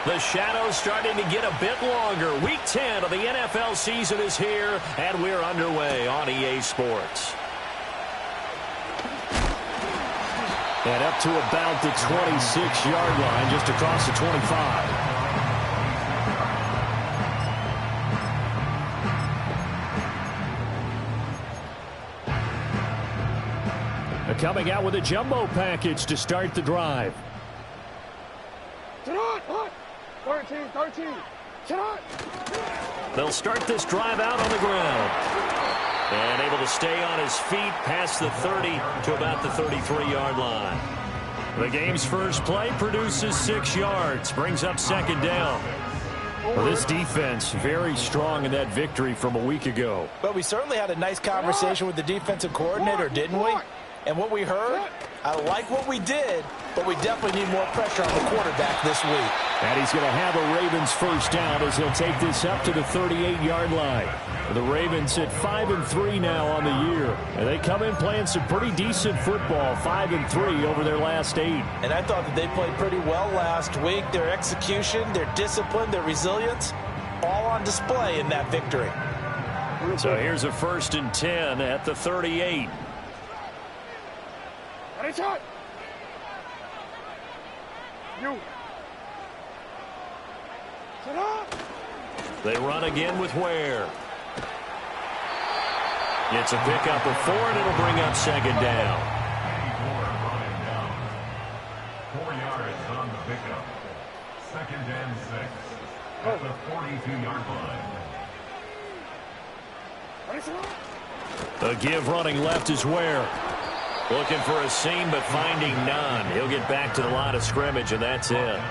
The shadow's starting to get a bit longer. Week 10 of the NFL season is here, and we're underway on EA Sports. And up to about the 26-yard line, just across the 25. Coming out with a jumbo package to start the drive. 13. They'll start this drive out on the ground. And able to stay on his feet past the 30 to about the 33-yard line. The game's first play produces 6 yards, brings up second down. Well, this defense very strong in that victory from a week ago. But we certainly had a nice conversation with the defensive coordinator, didn't we? And what we heard, I like what we did, but we definitely need more pressure on the quarterback this week. And he's going to have a Ravens first down as he'll take this up to the 38-yard line. The Ravens at 5-3 now on the year. And they come in playing some pretty decent football, 5-3 over their last 8. And I thought that they played pretty well last week. Their execution, their discipline, their resilience, all on display in that victory. So here's a 1st and 10 at the 38. They run again with Ware. It's a pickup of 4, and it'll bring up second down. 4 yards on the pickup. 2nd and 6 at the 42-yard line. A give running left is Ware. Looking for a seam, but finding none. He'll get back to the line of scrimmage, and that's it.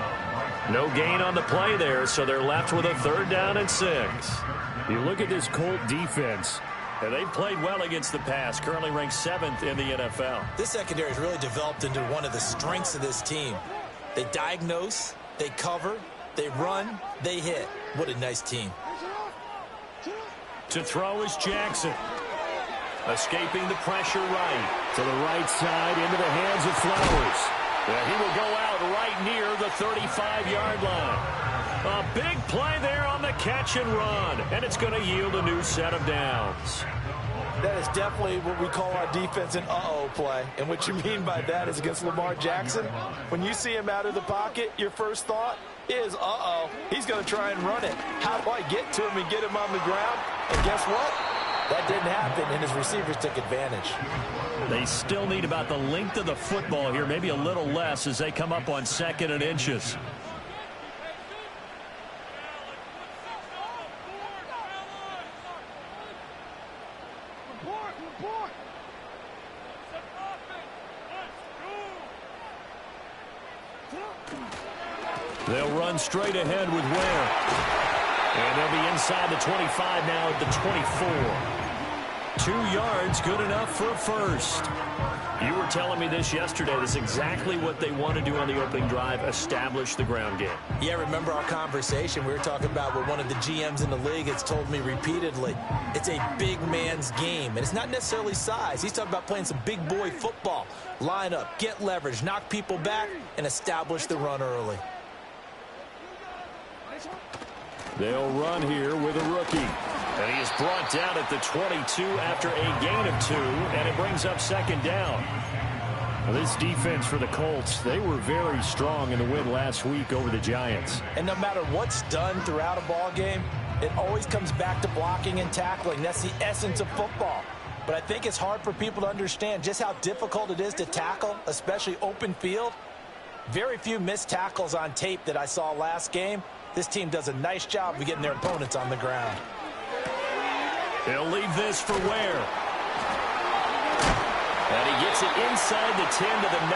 No gain on the play there, so they're left with a 3rd down and 6. You look at this Colt defense, and they've played well against the pass, currently ranked 7th in the NFL. This secondary has really developed into one of the strengths of this team. They diagnose, they cover, they run, they hit. What a nice team. To throw is Jackson. Escaping the pressure right. To the right side, into the hands of Flowers. He will go out right near the 35-yard line. A big play there on the catch and run, and it's going to yield a new set of downs. That is definitely what we call our defense an uh-oh play. And what you mean by that is against Lamar Jackson, when you see him out of the pocket, your first thought is, uh-oh, he's going to try and run it. How do I get to him and get him on the ground? And guess what? That didn't happen, and his receivers took advantage. They still need about the length of the football here, maybe a little less as they come up on 2nd and inches. They'll run straight ahead with Ware. And they'll be inside the 25 now at the 24. 2 yards, good enough for a first. You were telling me this yesterday. This is exactly what they want to do on the opening drive, establish the ground game. Yeah, remember our conversation. We were talking about what one of the GMs in the league has told me repeatedly. It's a big man's game, and it's not necessarily size. He's talking about playing some big boy football. Line up, get leverage, knock people back, and establish the run early. They'll run here with a rookie. And he is brought down at the 22 after a gain of 2, and it brings up second down. Well, this defense for the Colts, they were very strong in the win last week over the Giants. And no matter what's done throughout a ball game, it always comes back to blocking and tackling. That's the essence of football. But I think it's hard for people to understand just how difficult it is to tackle, especially open field. Very few missed tackles on tape that I saw last game. This team does a nice job of getting their opponents on the ground. He'll leave this for Ware. And he gets it inside the 10 to the 9.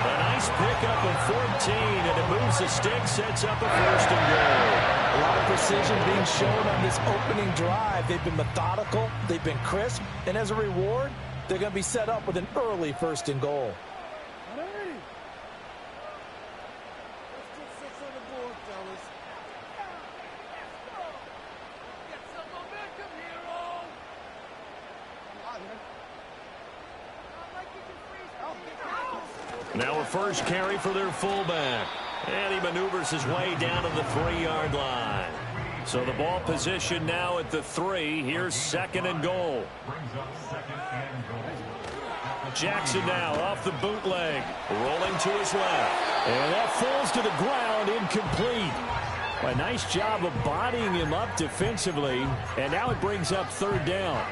A nice pickup of 14, and it moves the stick, sets up a 1st and goal. A lot of precision being shown on this opening drive. They've been methodical, they've been crisp, and as a reward, they're going to be set up with an early 1st and goal. Now a first carry for their fullback. And he maneuvers his way down to the 3-yard line. So the ball position now at the 3. Here's 2nd and goal. Jackson now off the bootleg, rolling to his left. And that falls to the ground, incomplete. A nice job of bodying him up defensively, and now it brings up 3rd down.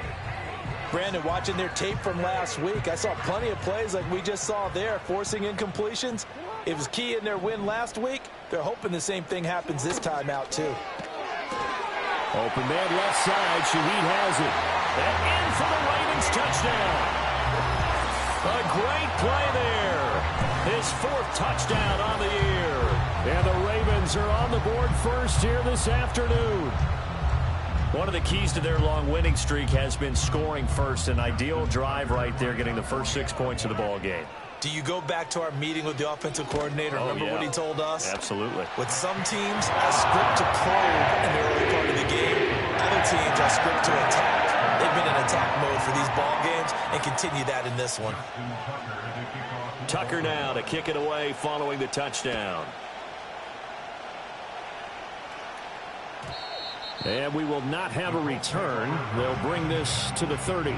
Brandon, watching their tape from last week, I saw plenty of plays like we just saw there, forcing incompletions. It was key in their win last week. They're hoping the same thing happens this time out, too. Open man left side. Shaheed has it. And in for the Ravens touchdown. A great play there. His 4th touchdown on the year. And the Ravens are on the board first here this afternoon. One of the keys to their long winning streak has been scoring first. An ideal drive right there, getting the first 6 points of the ball game. Do you go back to our meeting with the offensive coordinator? Remember what he told us? Absolutely. With some teams, a script to probe in the early part of the game. Other teams, a script to attack. They've been in attack mode for these ball games and continue that in this one. Tucker now to kick it away following the touchdown. And we will not have a return. They'll bring this to the 30.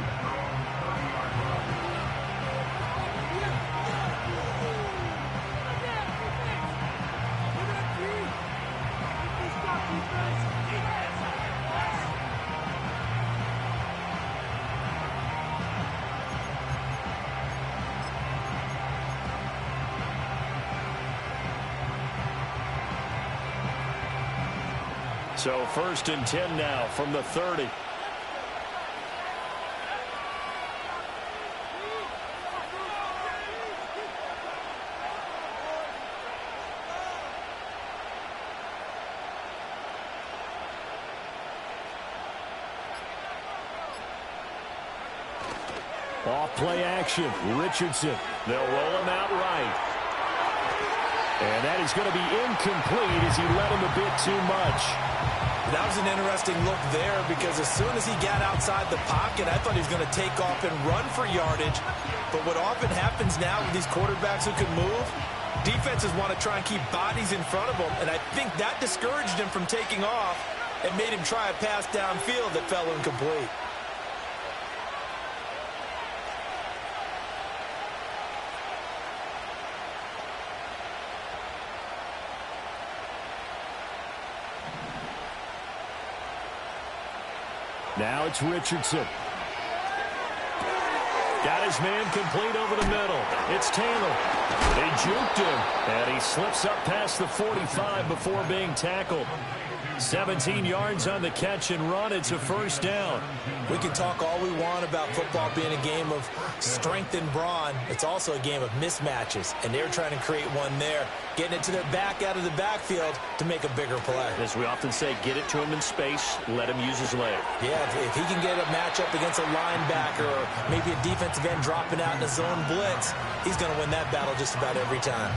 So 1st and 10 now from the 30. Off play action. Richardson. They'll roll him out right. And that is going to be incomplete as he led him a bit too much. That was an interesting look there because as soon as he got outside the pocket, I thought he was going to take off and run for yardage. But what often happens now with these quarterbacks who can move, defenses want to try and keep bodies in front of them. And I think that discouraged him from taking off and made him try a pass downfield that fell incomplete. Now it's Richardson. Got his man complete over the middle. It's Taylor. They juked him, and he slips up past the 45 before being tackled. 17 yards on the catch and run. It's a 1st down. We can talk all we want about football being a game of strength and brawn. It's also a game of mismatches, and they're trying to create one there, getting it to their back out of the backfield to make a bigger play. As we often say, get it to him in space, let him use his leg. Yeah, if he can get a matchup against a linebacker or maybe a defensive end dropping out in a zone blitz, he's going to win that battle just about every time.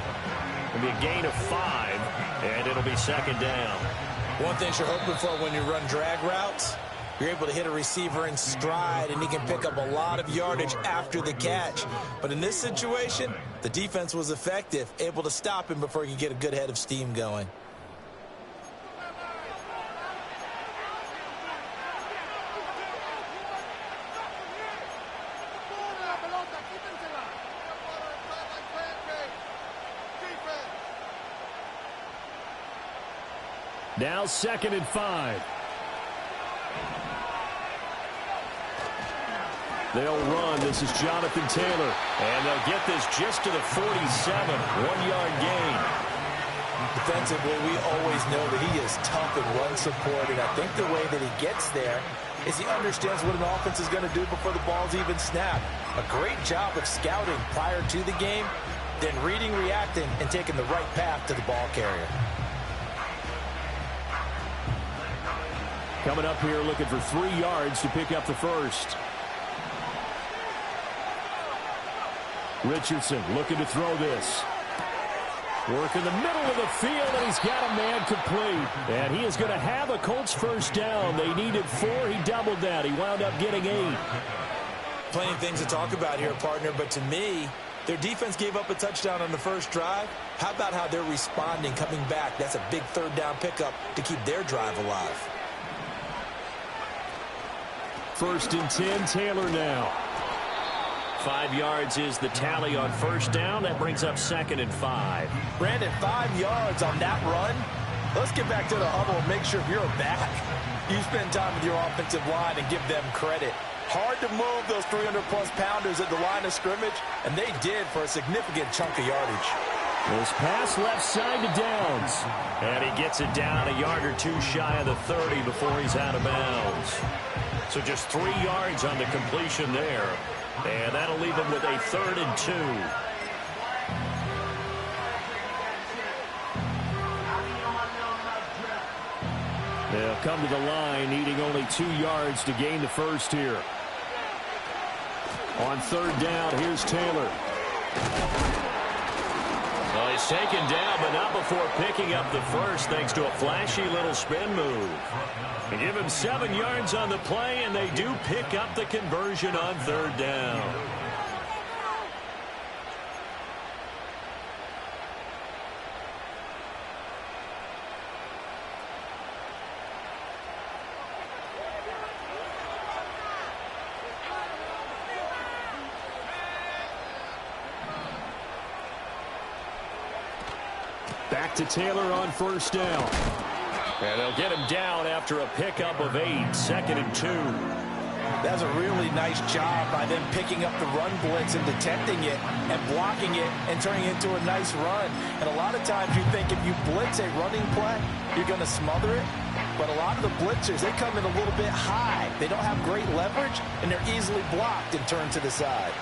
It'll be a gain of 5, and it'll be 2nd down. One thing you're hoping for when you run drag routes, you're able to hit a receiver in stride, and he can pick up a lot of yardage after the catch. But in this situation, the defense was effective, able to stop him before he could get a good head of steam going. Now 2nd and 5. They'll run. This is Jonathan Taylor. And they'll get this just to the 47. 1-yard gain. Defensively, we always know that he is tough in run support, and I think the way that he gets there is he understands what an offense is going to do before the ball's even snapped. A great job of scouting prior to the game, then reading, reacting, and taking the right path to the ball carrier. Coming up here looking for 3 yards to pick up the 1st. Richardson looking to throw this. Work in the middle of the field, and he's got a man complete. And he is going to have a Colts 1st down. They needed 4. He doubled that. He wound up getting 8. Plenty of things to talk about here, partner, but to me, Their defense gave up a touchdown on the first drive. How about how they're responding, coming back? That's a big third down pickup to keep their drive alive. 1st and 10, Taylor now. 5 yards is the tally on first down. That brings up 2nd and 5. Brandon, 5 yards on that run. Let's get back to the huddle and make sure if you're a back, you spend time with your offensive line and give them credit. Hard to move those 300-plus pounders at the line of scrimmage, and they did for a significant chunk of yardage. This pass left side to Downs. And he gets it down a yard or two shy of the 30 before he's out of bounds. So just 3 yards on the completion there. And that'll leave him with a 3rd and 2. They'll come to the line, needing only 2 yards to gain the first here. On 3rd down, here's Taylor. Well, he's taken down, but not before picking up the first, thanks to a flashy little spin move. They give him 7 yards on the play, and they do pick up the conversion on 3rd down. Back to Taylor on 1st down. And they'll get him down after a pickup of 8, 2nd and 2. That's a really nice job by them picking up the run blitz and detecting it and blocking it and turning it into a nice run. And a lot of times you think if you blitz a running play, you're going to smother it. But a lot of the blitzers, they come in a little bit high. They don't have great leverage, and they're easily blocked and turned to the side.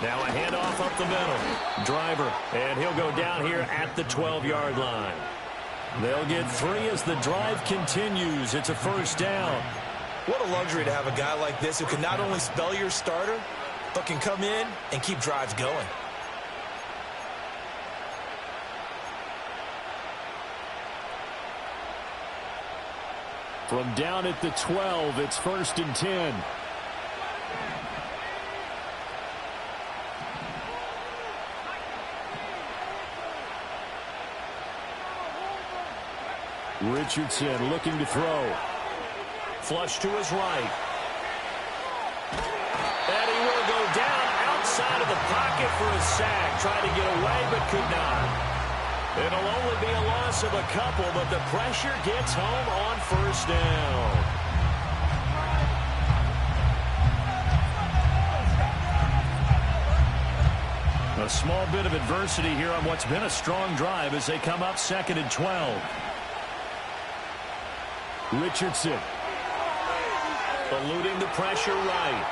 Now a handoff up the middle. Driver, and he'll go down here at the 12-yard line. They'll get 3 as the drive continues. It's a 1st down. What a luxury to have a guy like this who can not only spell your starter, but can come in and keep drives going. From down at the 12, it's 1st and 10. Richardson looking to throw. Flush to his right. And he will go down outside of the pocket for a sack. Tried to get away, but could not. It'll only be a loss of a couple, but the pressure gets home on 1st down. A small bit of adversity here on what's been a strong drive as they come up 2nd and 12. Richardson. Eluding the pressure right.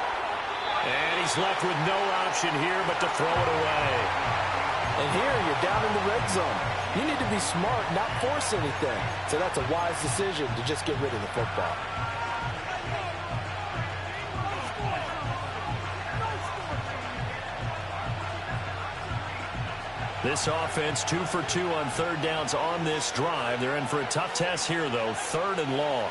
And he's left with no option here but to throw it away. And here you're down in the red zone. You need to be smart, not force anything. So that's a wise decision to just get rid of the football. This offense 2 for 2 on 3rd downs on this drive. They're in for a tough test here, though. 3rd and long.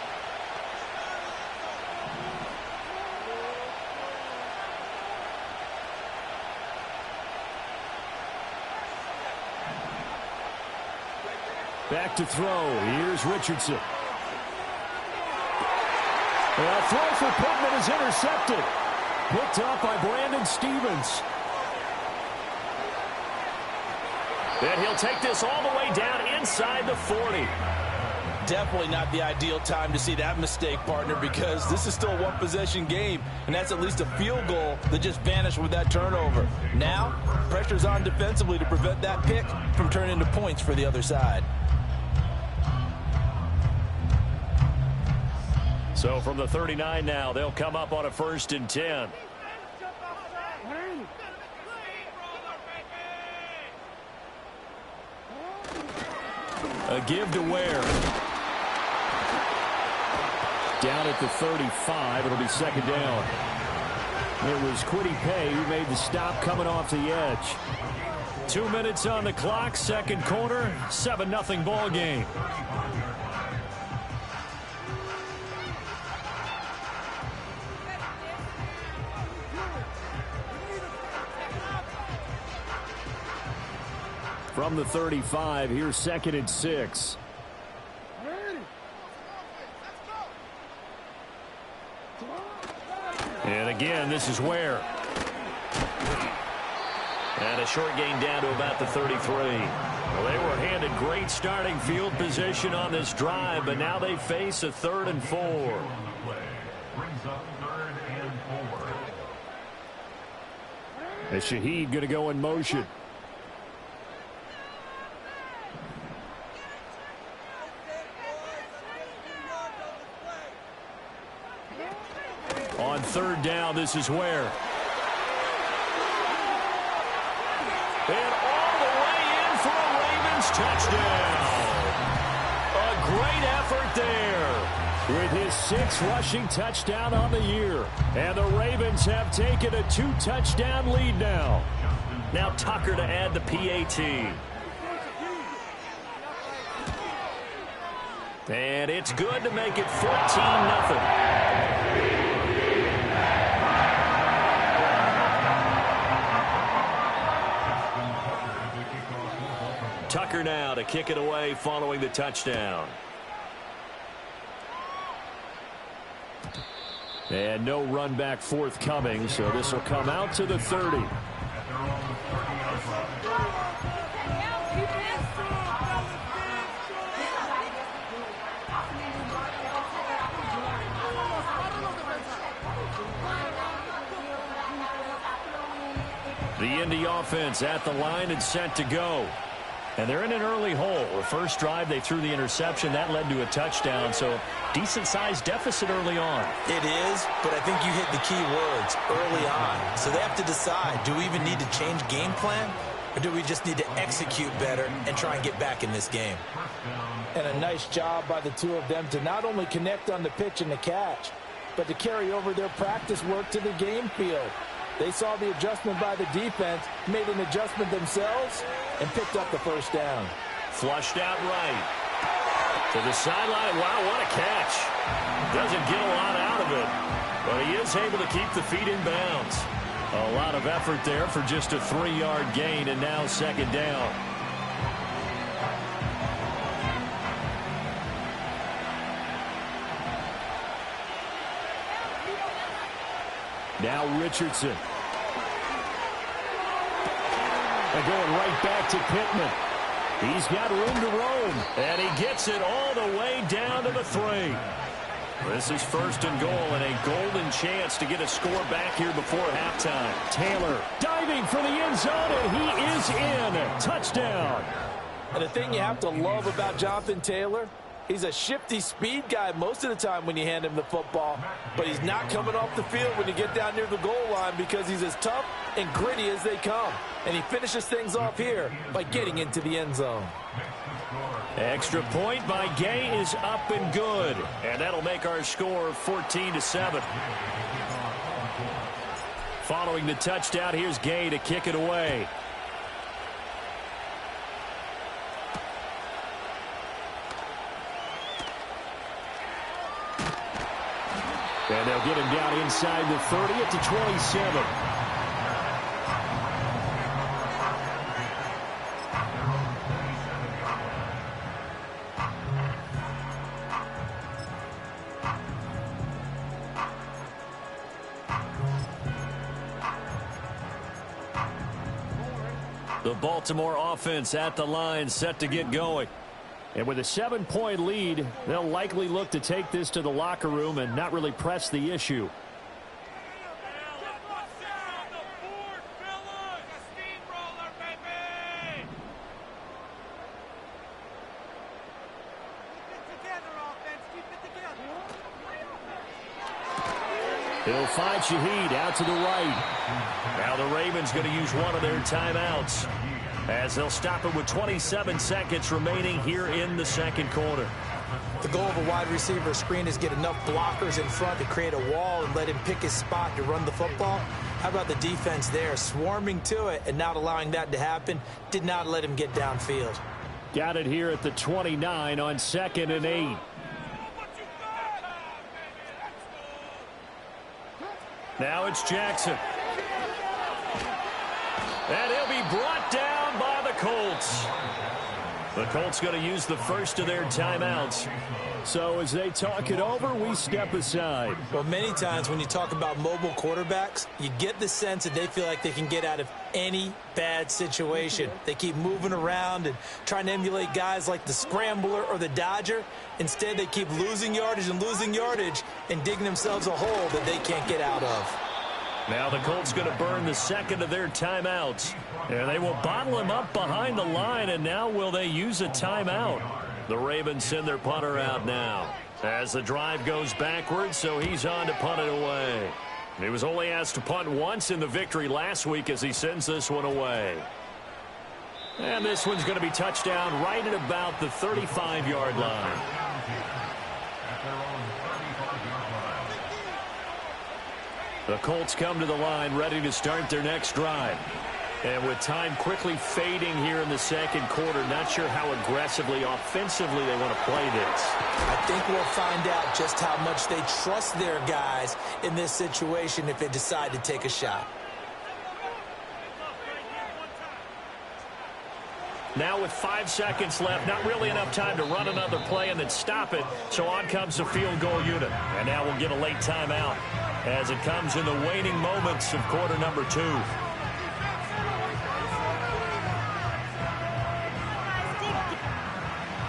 Back to throw. Here's Richardson. A throw for Pittman is intercepted. Picked up by Brandon Stevens. And he'll take this all the way down inside the 40. Definitely not the ideal time to see that mistake, partner, because this is still a one-possession game, and that's at least a field goal that just vanished with that turnover. Now, pressure's on defensively to prevent that pick from turning into points for the other side. So from the 39 now, they'll come up on a 1st and 10. A give to Ware. Down at the 35, it'll be 2nd down. It was Kwity Paye who made the stop coming off the edge. 2 minutes on the clock, second quarter, 7-0 ball game. From the 35, here's 2nd and 6. And again, this is where. And a short gain down to about the 33. Well, they were handed great starting field position on this drive, but now they face a 3rd and 4. Brings up 3rd and 4. And Shaheed going to go in motion. On 3rd down, this is where. And all the way in for a Ravens touchdown. A great effort there. With his 6th rushing touchdown on the year. And the Ravens have taken a 2-touchdown lead now. Now Tucker to add the PAT. And it's good to make it 14-0. Tucker now to kick it away following the touchdown. And no run back forthcoming, so this will come out to the 30. The Indy offense at the line and set to go. And they're in an early hole. The first drive, they threw the interception. That led to a touchdown, so decent-sized deficit early on. It is, but I think you hit the key words, early on. So they have to decide, do we even need to change game plan, or do we just need to execute better and try and get back in this game? And a nice job by the two of them to not only connect on the pitch and the catch, but to carry over their practice work to the game field. They saw the adjustment by the defense, made an adjustment themselves, and picked up the first down. Flushed out right. To the sideline. Wow, what a catch. Doesn't get a lot out of it, but he is able to keep the feet in bounds. A lot of effort there for just a 3-yard gain, and now 2nd down. Now Richardson. And going right back to Pittman. He's got room to roam. And he gets it all the way down to the 3. This is 1st and goal and a golden chance to get a score back here before halftime. Taylor diving for the end zone, and he is in. Touchdown. And the thing you have to love about Jonathan Taylor, he's a shifty speed guy most of the time when you hand him the football, but he's not coming off the field when you get down near the goal line because he's as tough and gritty as they come. And he finishes things off here by getting into the end zone. Extra point by Gay is up and good. And that'll make our score 14-7. Following the touchdown, here's Gay to kick it away. And they'll get him down inside the 30 at the 27. The Baltimore offense at the line, set to get going. And with a 7-point lead, they'll likely look to take this to the locker room and not really press the issue. He'll find Shaheed out to the right. Now the Ravens going to use one of their timeouts as they'll stop it with 27 seconds remaining here in the second quarter. The goal of a wide receiver screen is get enough blockers in front to create a wall and let him pick his spot to run the football. How about the defense there, swarming to it and not allowing that to happen? Did not let him get downfield. Got it here at the 29 on 2nd and 8. Now it's Jackson. And he'll be brought down by the Colts. The Colts going to use the first of their timeouts. So as they talk it over, we step aside. Well, many times when you talk about mobile quarterbacks, you get the sense that they feel like they can get out of any bad situation. They keep moving around and trying to emulate guys like the Scrambler or the Dodger. Instead, they keep losing yardage and digging themselves a hole that they can't get out of. Now the Colts going to burn the second of their timeouts. And they will bottle him up behind the line, and now will they use a timeout? The Ravens send their punter out now as the drive goes backwards, so he's on to punt it away. He was only asked to punt once in the victory last week as he sends this one away. And this one's going to be touchdown right at about the 35-yard line. The Colts come to the line ready to start their next drive. And with time quickly fading here in the second quarter, not sure how aggressively, offensively they want to play this. I think we'll find out just how much they trust their guys in this situation if they decide to take a shot. Now with 5 seconds left, not really enough time to run another play and then stop it. So on comes the field goal unit. And now we'll get a late timeout as it comes in the waning moments of quarter number 2.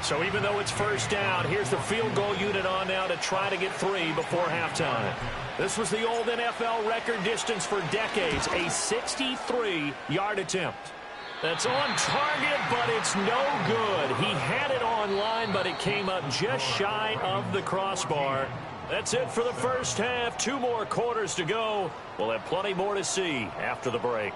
So even though it's first down, here's the field goal unit on now to try to get 3 before halftime. This was the old NFL record distance for decades, a 63-yard attempt. That's on target, but it's no good. He had it on line, but it came up just shy of the crossbar. That's it for the first half. 2 more quarters to go. We'll have plenty more to see after the break.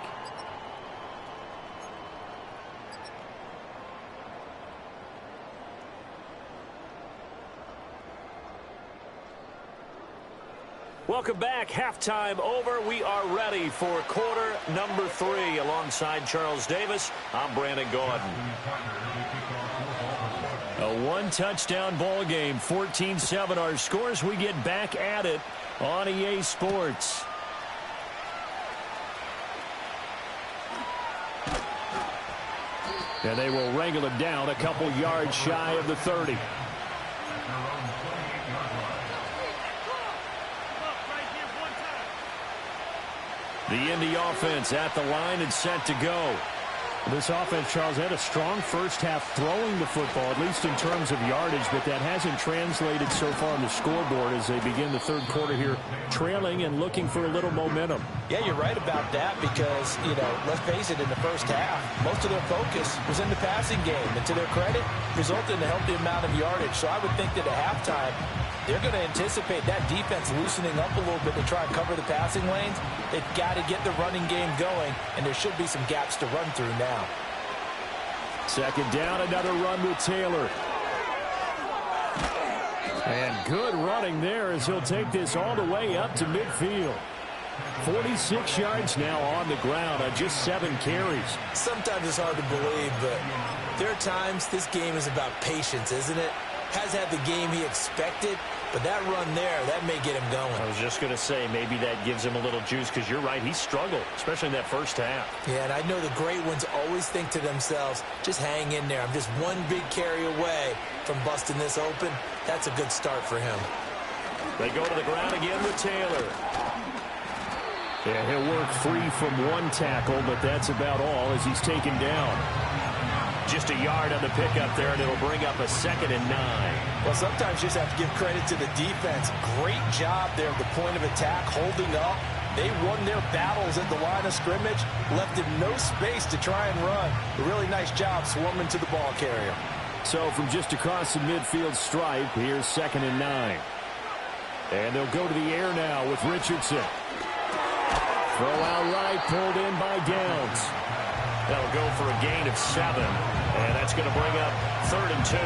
Welcome back. Halftime over. We are ready for quarter number 3. Alongside Charles Davis, I'm Brandon Gaudin. A one-touchdown ball game, 14-7 our scores. We get back at it on EA Sports. And they will wrangle it down a couple yards shy of the 30. The Indy offense at the line and set to go. This offense, Charles, had a strong first half throwing the football, at least in terms of yardage, but that hasn't translated so far on the scoreboard as they begin the third quarter here, trailing and looking for a little momentum. Yeah, you're right about that because, let's face it, in the first half, most of their focus was in the passing game. And to their credit, resulted in a healthy amount of yardage. So I would think that at halftime, they're going to anticipate that defense loosening up a little bit to try and cover the passing lanes. They've got to get the running game going, and there should be some gaps to run through now. Second down, another run with Taylor. And good running there as he'll take this all the way up to midfield. 46 yards now on the ground on just 7 carries. Sometimes it's hard to believe, but there are times this game is about patience, isn't it? Has had the game he expected, but that run there, that may get him going. I was just going to say, maybe that gives him a little juice because you're right, he struggled, especially in that first half. Yeah, and I know the great ones always think to themselves, just hang in there. I'm just one big carry away from busting this open. That's a good start for him. They go to the ground again with Taylor. And he'll work free from one tackle, but that's about all as he's taken down. Just a yard on the pickup there, and it'll bring up a 2nd and 9. Well, sometimes you just have to give credit to the defense. Great job there at the point of attack, holding up. They won their battles at the line of scrimmage, left him no space to try and run. A really nice job swarming to the ball carrier. So from just across the midfield stripe, here's 2nd and 9. And they'll go to the air now with Richardson. Throw out right, pulled in by Downs. That'll go for a gain of 7. And that's going to bring up 3rd and 2.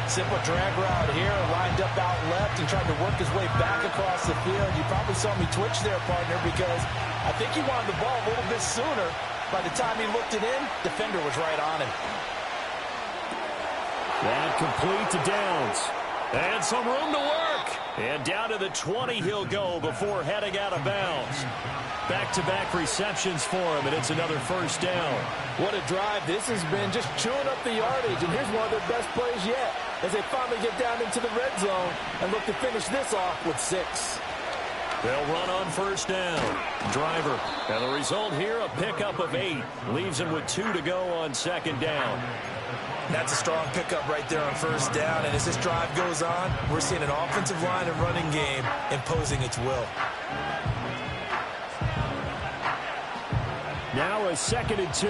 Simple drag route here, lined up out left and tried to work his way back across the field. You probably saw me twitch there, partner, because I think he wanted the ball a little bit sooner. By the time he looked it in, defender was right on him. That complete to Downs. And some room to work. And down to the 20 he'll go before heading out of bounds. Back-to-back receptions for him, and it's another first down. What a drive this has been, just chewing up the yardage. And here's one of their best plays yet as they finally get down into the red zone and look to finish this off with 6. They'll run on first down. Driver. And the result here, a pickup of 8. Leaves him with 2 to go on second down. That's a strong pickup right there on first down. And as this drive goes on, we're seeing an offensive line and running game imposing its will. Now a 2nd and 2.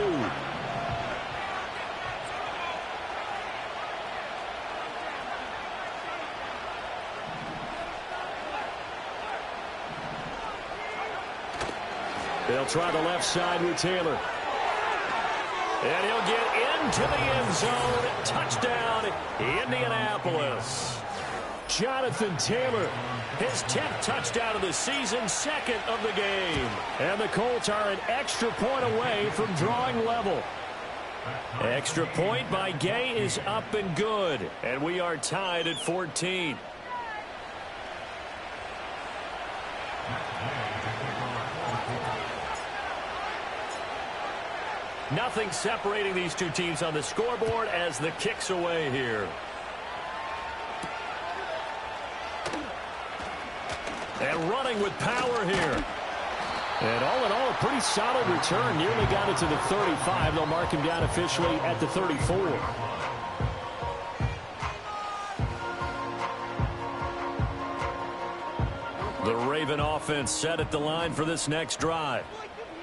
They'll try the left side with Taylor. And he'll get into the end zone. Touchdown, Indianapolis. Jonathan Taylor, his 10th touchdown of the season, 2nd of the game. And the Colts are an extra point away from drawing level. Extra point by Gay is up and good. And we are tied at 14. Nothing separating these two teams on the scoreboard as the kick's away here. And running with power here. And all in all, a pretty solid return. Nearly got it to the 35. They'll mark him down officially at the 34. The Raven offense set at the line for this next drive.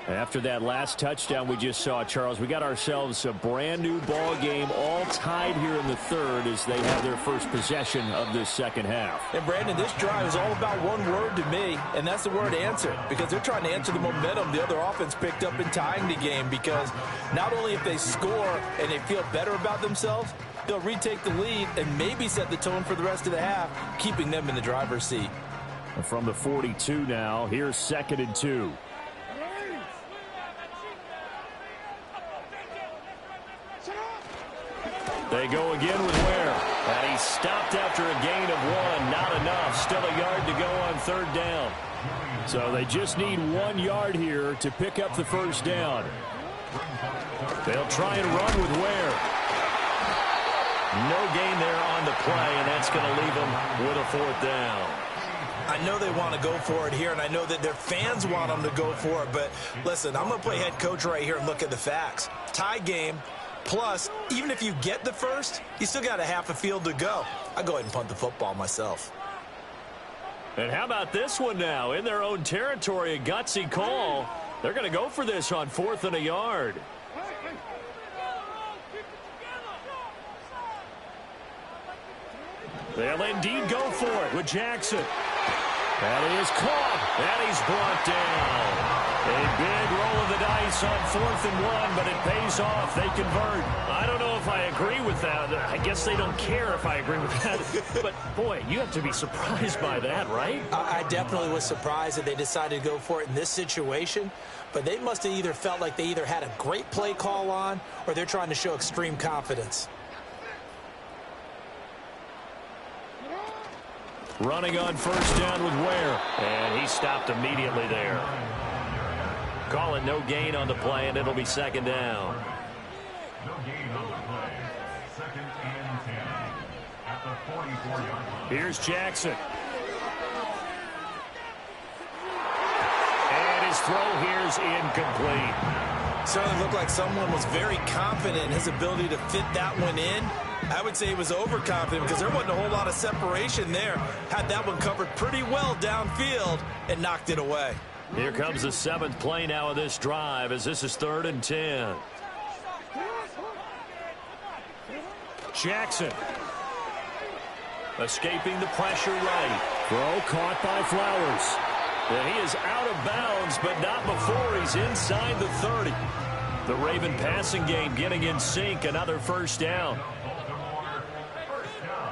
After that last touchdown we just saw, Charles, we got ourselves a brand new ball game, all tied here in the third as they have their first possession of this second half. And Brandon, this drive is all about one word to me, and that's the word answer, because they're trying to answer the momentum the other offense picked up in tying the game, because not only if they score and they feel better about themselves, they'll retake the lead and maybe set the tone for the rest of the half, keeping them in the driver's seat. And from the 42 now, here's 2nd and 2. They go again with Ware. And he stopped after a gain of 1. Not enough. Still a yard to go on third down. So they just need 1 yard here to pick up the first down. They'll try and run with Ware. No gain there on the play, and that's going to leave them with a 4th down. I know they want to go for it here, and I know that their fans want them to go for it. But listen, I'm going to play head coach right here and look at the facts. Tie game. Plus, even if you get the first, you still got a half a field to go. I'll go ahead and punt the football myself. And how about this one now? In their own territory, a gutsy call. They're going to go for this on 4th and a yard. They'll indeed go for it with Jackson. That is caught. And he's brought down. A big roll of the dice on 4th and 1, but it pays off. They convert. I don't know if I agree with that. I guess they don't care if I agree with that. But, boy, you have to be surprised by that, right? I definitely was surprised that they decided to go for it in this situation. But they must have either felt like they either had a great play call on or they're trying to show extreme confidence. Running on first down with Ware. And he stopped immediately there. Call it no gain on the play, and it'll be 2nd down. No gain on the play. 2nd and 10 at the 44-yard line. Here's Jackson. And his throw here's incomplete. Certainly looked like someone was very confident in his ability to fit that one in. I would say he was overconfident because there wasn't a whole lot of separation there. Had that one covered pretty well downfield and knocked it away. Here comes the 7th play now of this drive as this is 3rd and 10. Jackson. Escaping the pressure right. Throw caught by Flowers. And he is out of bounds, but not before he's inside the 30. The Raven passing game getting in sync. Another first down. Baltimore, first down.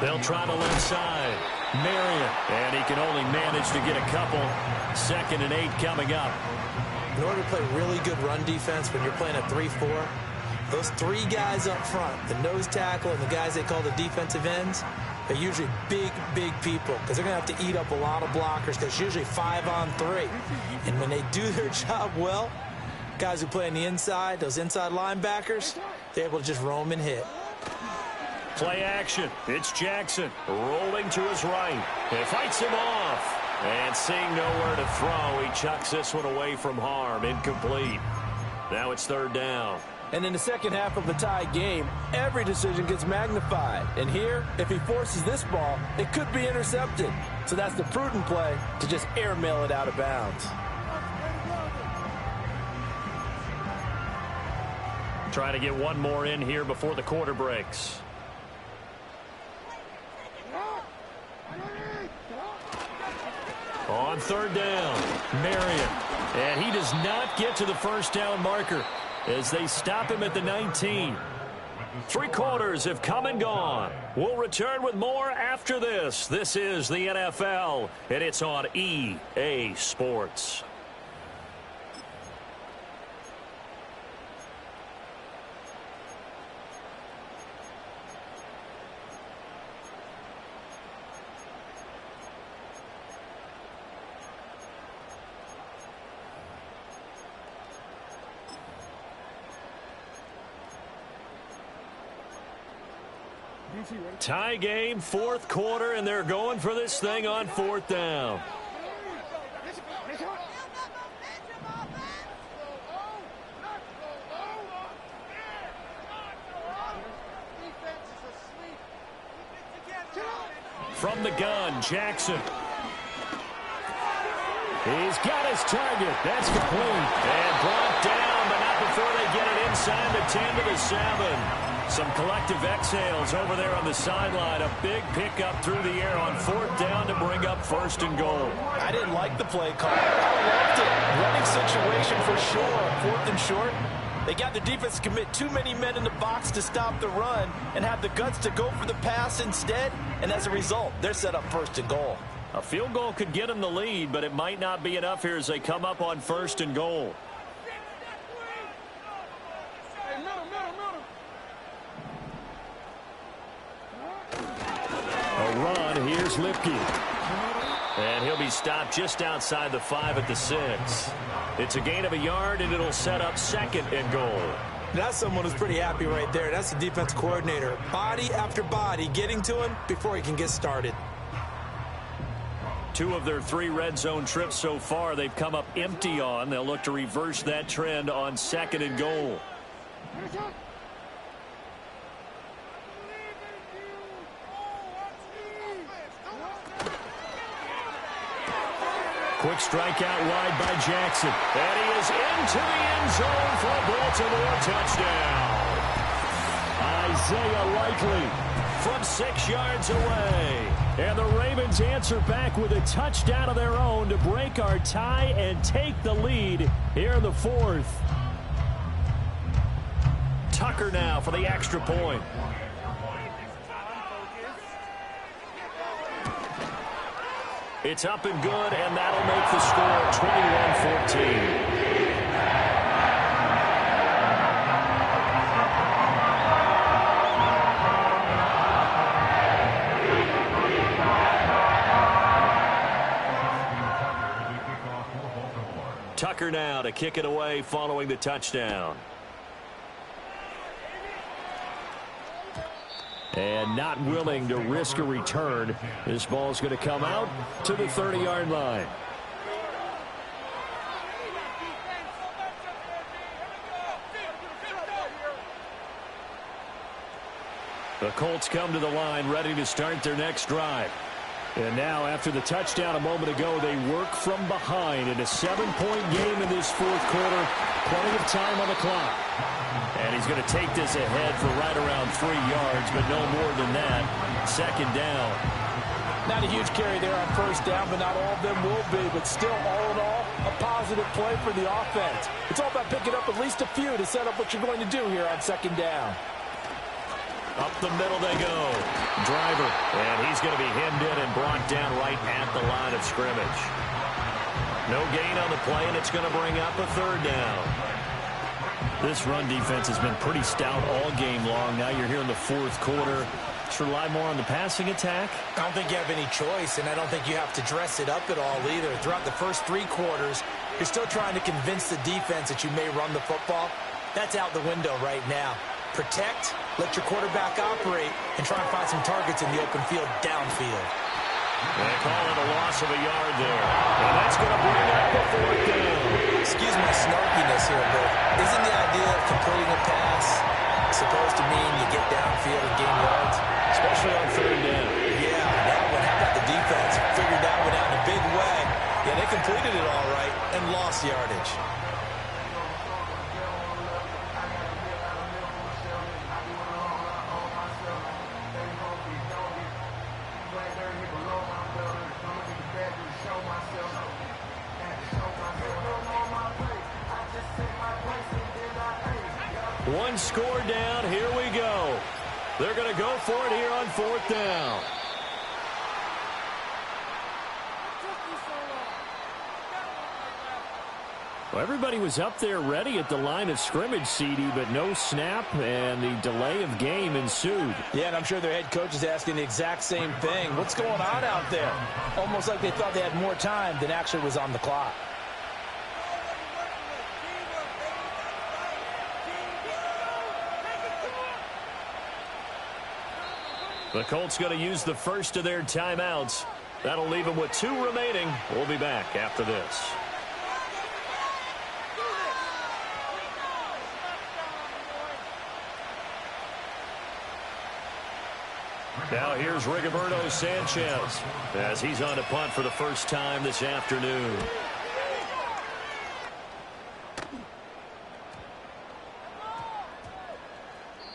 They'll try the left side. Marion. And he can only manage to get a couple. 2nd and 8 coming up. In order to play really good run defense when you're playing a 3-4, those 3 guys up front, the nose tackle and the guys they call the defensive ends, they're usually big, big people because they're going to have to eat up a lot of blockers because it's usually 5-on-3. And when they do their job well, guys who play on the inside, those inside linebackers, they're able to just roam and hit. Play action. It's Jackson rolling to his right. He fights him off. And seeing nowhere to throw, he chucks this one away from harm. Incomplete. Now it's 3rd down. And in the second half of a tie game, every decision gets magnified. And here, if he forces this ball, it could be intercepted. So that's the prudent play to just airmail it out of bounds. Trying to get one more in here before the quarter breaks. On 3rd down, Marion. And he does not get to the first down marker as they stop him at the 19. 3 quarters have come and gone. We'll return with more after this. This is the NFL, and it's on EA Sports. Tie game, 4th quarter, and they're going for this thing on 4th down. From the gun, Jackson. He's got his target. That's complete. And brought down, but not before they get it inside the 10 to the 7. Some collective exhales over there on the sideline. A big pickup through the air on 4th down to bring up 1st and goal. I didn't like the play call. I loved it. Running situation for sure. 4th and short. They got their defense to commit too many men in the box to stop the run and have the guts to go for the pass instead. And as a result, they're set up 1st and goal. A field goal could get them the lead, but it might not be enough here as they come up on 1st and goal. A run. Here's Lipke. And he'll be stopped just outside the 5 at the 6. It's a gain of a yard, and it'll set up 2nd and goal. That's someone who's pretty happy right there. That's the defense coordinator. Body after body getting to him before he can get started. 2 of their 3 red zone trips so far they've come up empty on. They'll look to reverse that trend on 2nd and goal. Quick strike out wide by Jackson. And he is into the end zone for a Baltimore touchdown. Isaiah Likely from 6 yards away. And the Ravens answer back with a touchdown of their own to break our tie and take the lead here in the 4th. Tucker now for the extra point. It's up and good, and that'll make the score 21-14. Tucker now to kick it away following the touchdown. And not willing to risk a return. This ball's going to come out to the 30-yard line. The Colts come to the line ready to start their next drive. And now, after the touchdown a moment ago, they work from behind in a 7-point game in this 4th quarter. Plenty of time on the clock. And he's going to take this ahead for right around 3 yards, but no more than that. 2nd down. Not a huge carry there on 1st down, but not all of them will be. But still, all in all, a positive play for the offense. It's all about picking up at least a few to set up what you're going to do here on 2nd down. Up the middle they go. Driver. And he's going to be hemmed in and brought down right at the line of scrimmage. No gain on the play, and it's going to bring up a third down. This run defense has been pretty stout all game long. Now you're here in the fourth quarter. Should rely more on the passing attack? I don't think you have any choice, and I don't think you have to dress it up at all either. Throughout the first 3 quarters, you're still trying to convince the defense that you may run the football. That's out the window right now. Protect, let your quarterback operate, and try and find some targets in the open field downfield. They call it a loss of a yard there. And that's going to bring up the fourth down. Excuse my snarkiness here, but isn't the idea of completing a pass supposed to mean you get downfield and gain yards? Especially on third down. Yeah, that one. How about the defense? Figured that one out in a big way. Yeah, they completed it all right and lost yardage. One score down. Here we go. They're going to go for it here on fourth down. Well, everybody was up there ready at the line of scrimmage, CD, but no snap, and the delay of game ensued. Yeah, and I'm sure their head coach is asking the exact same thing. What's going on out there? Almost like they thought they had more time than actually was on the clock. The Colts going to use the first of their timeouts. That'll leave them with 2 remaining. We'll be back after this. Now here's Rigoberto Sanchez as he's on to punt for the first time this afternoon.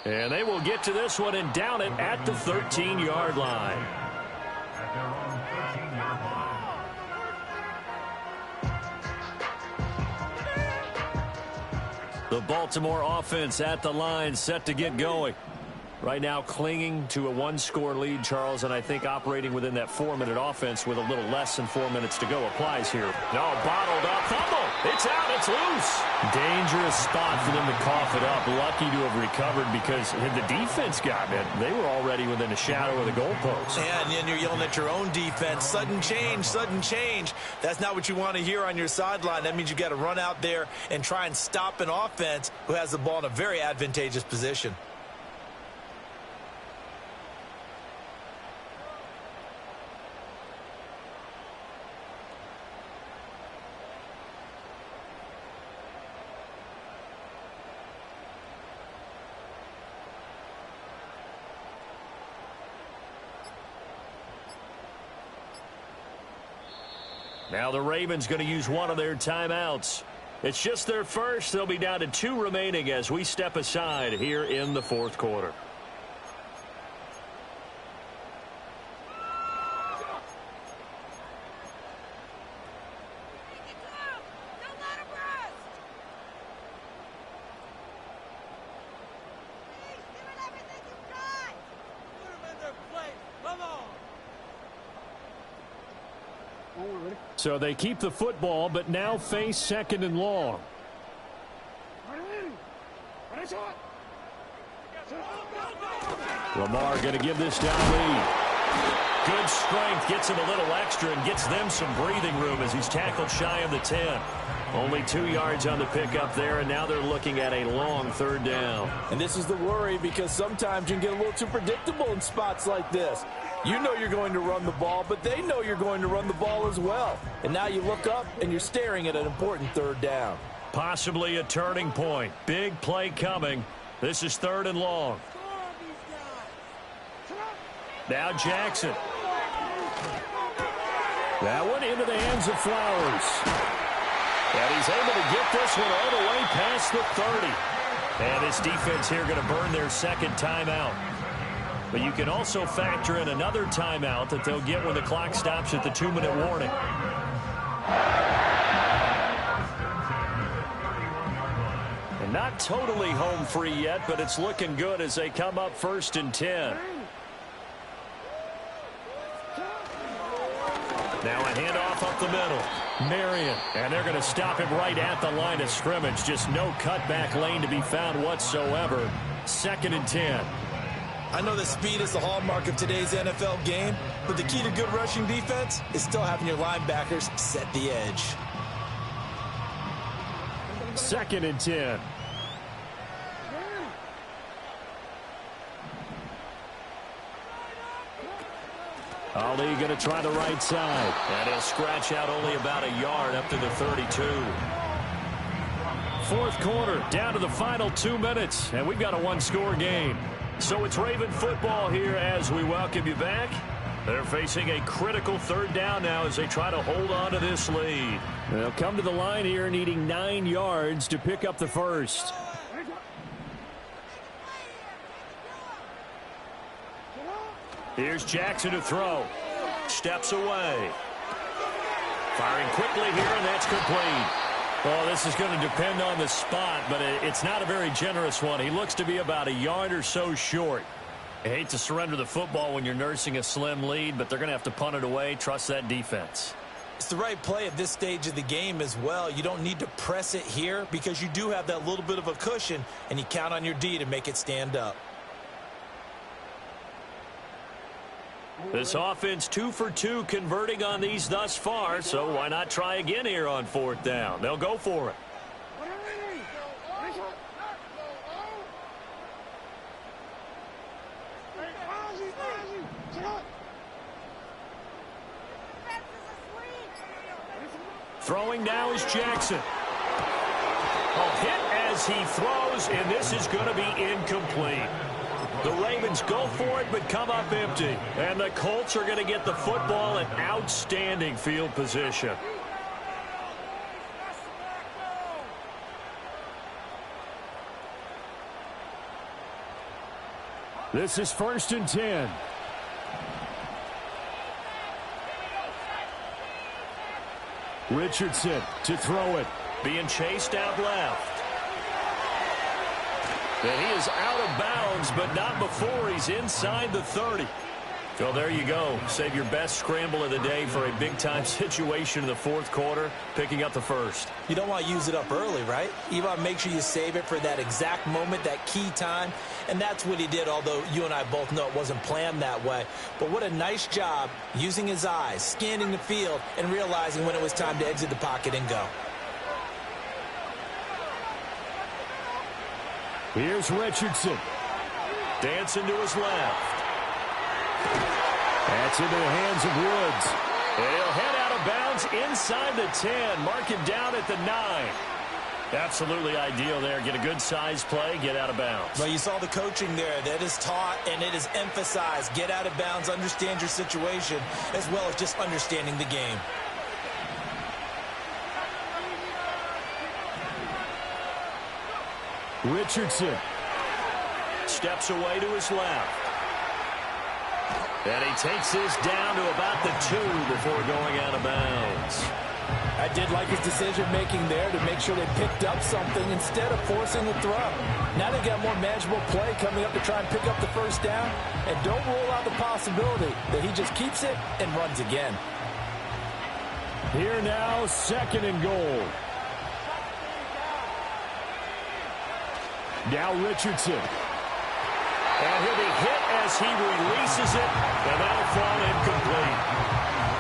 And they will get to this one and down it at the 13-yard line. At their own 13-yard line. The Baltimore offense at the line, set to get going. Right now clinging to a 1-score lead, Charles, and I think operating within that 4-minute offense with a little less than 4 minutes to go applies here. No, bottled up. Fumble. It's out. It's loose. Dangerous spot for them to cough it up. Lucky to have recovered because had the defense gotten it, they were already within a shadow of the goalpost. Yeah, and then you're yelling at your own defense. Sudden change, sudden change. That's not what you want to hear on your sideline. That means you got to run out there and try and stop an offense who has the ball in a very advantageous position. Now the Ravens going to use one of their timeouts. It's just their first. They'll be down to 2 remaining as we step aside here in the fourth quarter. So they keep the football, but now face 2nd and long. Lamar going to give this down lead. Good strength, gets him a little extra and gets them some breathing room as he's tackled shy of the 10. Only 2 yards on the pickup there, and now they're looking at a long third down. And this is the worry because sometimes you can get a little too predictable in spots like this. You know you're going to run the ball, but they know you're going to run the ball as well. And now you look up and you're staring at an important third down. Possibly a turning point. Big play coming. This is 3rd and long. Now Jackson. That one into the hands of Flowers. And he's able to get this one all the way past the 30. And this defense here going to burn their 2nd timeout. But you can also factor in another timeout that they'll get when the clock stops at the 2-minute warning. And Not totally home free yet, but it's looking good as they come up 1st and 10. Now a handoff up the middle. Marion, and they're going to stop him right at the line of scrimmage. Just no cutback lane to be found whatsoever. 2nd and 10. I know that speed is the hallmark of today's NFL game, but the key to good rushing defense is still having your linebackers set the edge. 2nd and 10. Ali going to try the right side. And he'll scratch out only about a yard up to the 32. 4th quarter, down to the final 2 minutes, and we've got a one-score game. So it's Raven football here as we welcome you back. They're facing a critical 3rd down now as they try to hold on to this lead. They'll come to the line here needing 9 yards to pick up the first. Here's Jackson to throw. Steps away. Firing quickly here, and that's complete. Well, this is going to depend on the spot, but it's not a very generous one. He looks to be about a yard or so short. I hate to surrender the football when you're nursing a slim lead, but they're going to have to punt it away. Trust that defense. It's the right play at this stage of the game as well. You don't need to press it here because you do have that little bit of a cushion, and you count on your D to make it stand up. This offense 2 for 2 converting on these thus far, so why not try again here on 4th down? They'll go for it. Throwing now is Jackson. Hit as he throws, and this is going to be incomplete. The Ravens go for it, but come up empty. And the Colts are going to get the football in outstanding field position. This is 1st and 10. Richardson to throw it. Being chased out left. And he is out of bounds, but not before he's inside the 30. So there you go. Save your best scramble of the day for a big-time situation in the 4th quarter, picking up the first. You don't want to use it up early, right? You want to make sure you save it for that exact moment, that key time. And that's what he did, although you and I both know it wasn't planned that way. But what a nice job using his eyes, scanning the field, and realizing when it was time to exit the pocket and go. Here's Richardson. Dancing to his left. That's into the hands of Woods. And he'll head out of bounds inside the 10. Mark him down at the 9. Absolutely ideal there. Get a good size play, get out of bounds. Well, you saw the coaching there. That is taught and it is emphasized. Get out of bounds, understand your situation, as well as just understanding the game. Richardson steps away to his left. And he takes this down to about the 2 before going out of bounds. I did like his decision-making there to make sure they picked up something instead of forcing the throw. Now they got more manageable play coming up to try and pick up the first down. And don't rule out the possibility that he just keeps it and runs again. Here now, 2nd and goal. Now Richardson. And he'll be hit as he releases it, and that'll fall incomplete.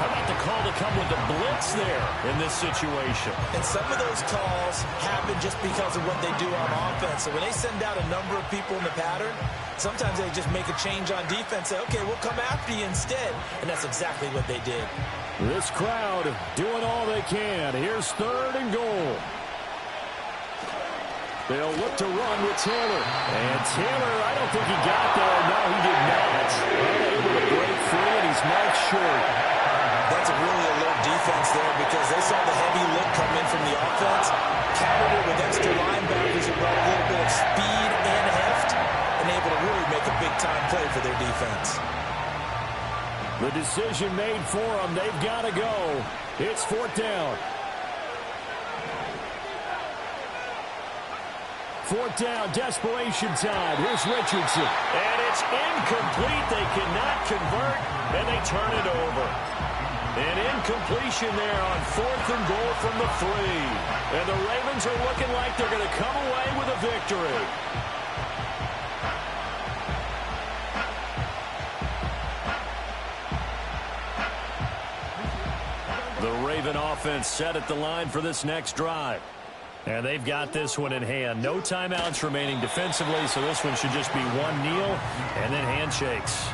How about the call to come with the blitz there in this situation? And some of those calls happen just because of what they do on offense. So when they send out a number of people in the pattern, sometimes they just make a change on defense, say, okay, we'll come after you instead. And that's exactly what they did. This crowd doing all they can. Here's 3rd and goal. They'll look to run with Taylor. And Taylor, I don't think he got there. No, he did not. Able to break free, and he's marked short. That's a really alert defense there because they saw the heavy lift come in from the offense, countered it with extra linebackers that brought a little bit of speed and heft, and able to really make a big-time play for their defense. The decision made for them. They've got to go. It's 4th down. Fourth down, desperation time. Here's Richardson. And it's incomplete. They cannot convert, and they turn it over. An incompletion there on 4th and goal from the 3. And the Ravens are looking like they're going to come away with a victory. The Raven offense set at the line for this next drive. And they've got this one in hand. No timeouts remaining defensively, so this one should just be one kneel and then handshakes.